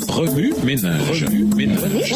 Remue ménage. Remue ménage.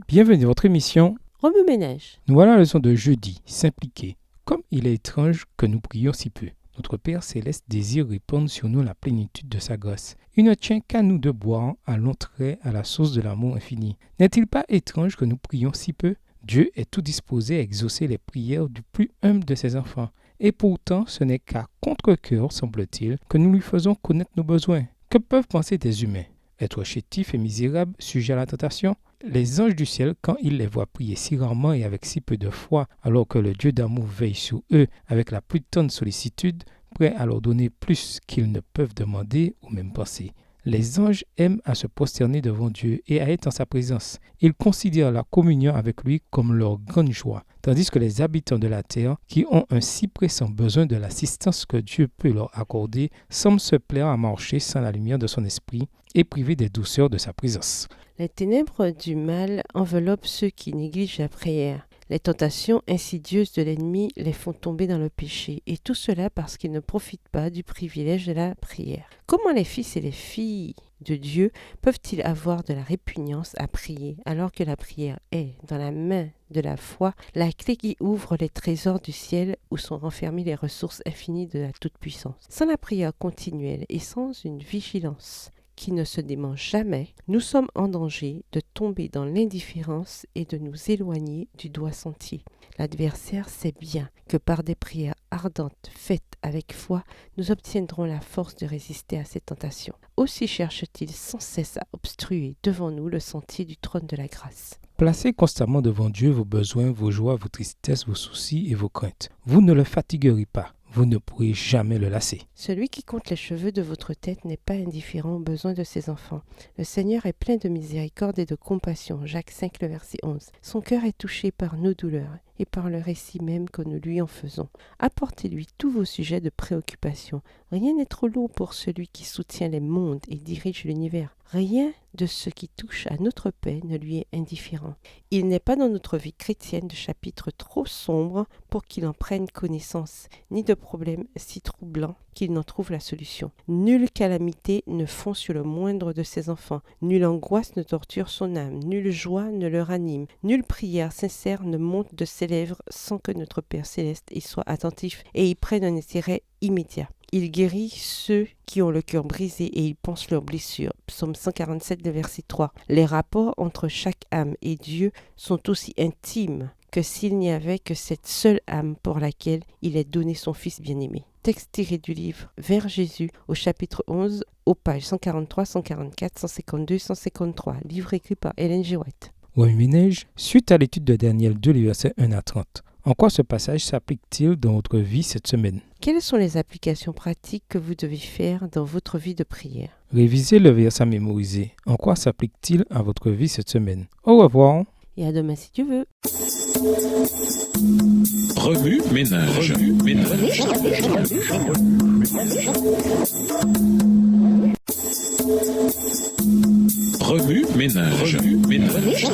Bienvenue à votre émission Remue ménage. Nous voilà à la leçon de jeudi, s'impliquer. Comme il est étrange que nous prions si peu. Notre Père Céleste désire répandre sur nous la plénitude de sa grâce. Il ne tient qu'à nous de boire à longs traits à la source de l'amour infini. N'est-il pas étrange que nous prions si peu? Dieu est tout disposé à exaucer les prières du plus humble de ses enfants. Et pourtant, ce n'est qu'à contre-cœur, semble-t-il, que nous lui faisons connaître nos besoins. Que peuvent penser des humains? Être chétifs et misérables, sujets à la tentation? Les anges du ciel, quand ils les voient prier si rarement et avec si peu de foi, alors que le Dieu d'amour veille sur eux avec la plus tendre sollicitude, prêt à leur donner plus qu'ils ne peuvent demander ou même penser. Les anges aiment à se prosterner devant Dieu et à être en sa présence. Ils considèrent la communion avec lui comme leur grande joie, tandis que les habitants de la terre, qui ont un si pressant besoin de l'assistance que Dieu peut leur accorder, semblent se plaire à marcher sans la lumière de son esprit et privés des douceurs de sa présence. Les ténèbres du mal enveloppent ceux qui négligent la prière. Les tentations insidieuses de l'ennemi les font tomber dans le péché, et tout cela parce qu'ils ne profitent pas du privilège de la prière. Comment les fils et les filles de Dieu peuvent-ils avoir de la répugnance à prier, alors que la prière est, dans la main de la foi, la clé qui ouvre les trésors du ciel où sont renfermées les ressources infinies de la toute-puissance? Sans la prière continuelle et sans une vigilance qui ne se dément jamais, nous sommes en danger de tomber dans l'indifférence et de nous éloigner du droit sentier. L'adversaire sait bien que par des prières ardentes faites avec foi, nous obtiendrons la force de résister à ces tentations. Aussi cherche-t-il sans cesse à obstruer devant nous le sentier du trône de la grâce. Placez constamment devant Dieu vos besoins, vos joies, vos tristesses, vos soucis et vos craintes. Vous ne le fatiguerez pas. Vous ne pourrez jamais le lasser. Celui qui compte les cheveux de votre tête n'est pas indifférent aux besoins de ses enfants. Le Seigneur est plein de miséricorde et de compassion. Jacques 5, le verset 11. Son cœur est touché par nos douleurs et par le récit même que nous lui en faisons. Apportez-lui tous vos sujets de préoccupation. Rien n'est trop lourd pour celui qui soutient les mondes et dirige l'univers. Rien de ce qui touche à notre paix ne lui est indifférent. Il n'est pas dans notre vie chrétienne de chapitre trop sombre pour qu'il en prenne connaissance, ni de problème si troublant qu'il n'en trouve la solution. Nulle calamité ne fond sur le moindre de ses enfants, nulle angoisse ne torture son âme, nulle joie ne le ranime, nulle prière sincère ne monte de ses lèvres sans que notre Père Céleste y soit attentif et y prenne un intérêt immédiat. Il guérit ceux qui ont le cœur brisé et il pense leurs blessures. Psaume 147, verset 3. Les rapports entre chaque âme et Dieu sont aussi intimes que s'il n'y avait que cette seule âme pour laquelle il ait donné son Fils bien-aimé. Texte tiré du livre Vers Jésus au chapitre 11, aux pages 143, 144, 152, 153. Livre écrit par Ellen G. White. Remue ménage, suite à l'étude de Daniel 2, les versets 1 à 30. En quoi ce passage s'applique-t-il dans votre vie cette semaine? Quelles sont les applications pratiques que vous devez faire dans votre vie de prière? Révisez le verset à mémoriser. En quoi s'applique-t-il à votre vie cette semaine? Au revoir. Et à demain si tu veux. Remue ménage. Remue ménage.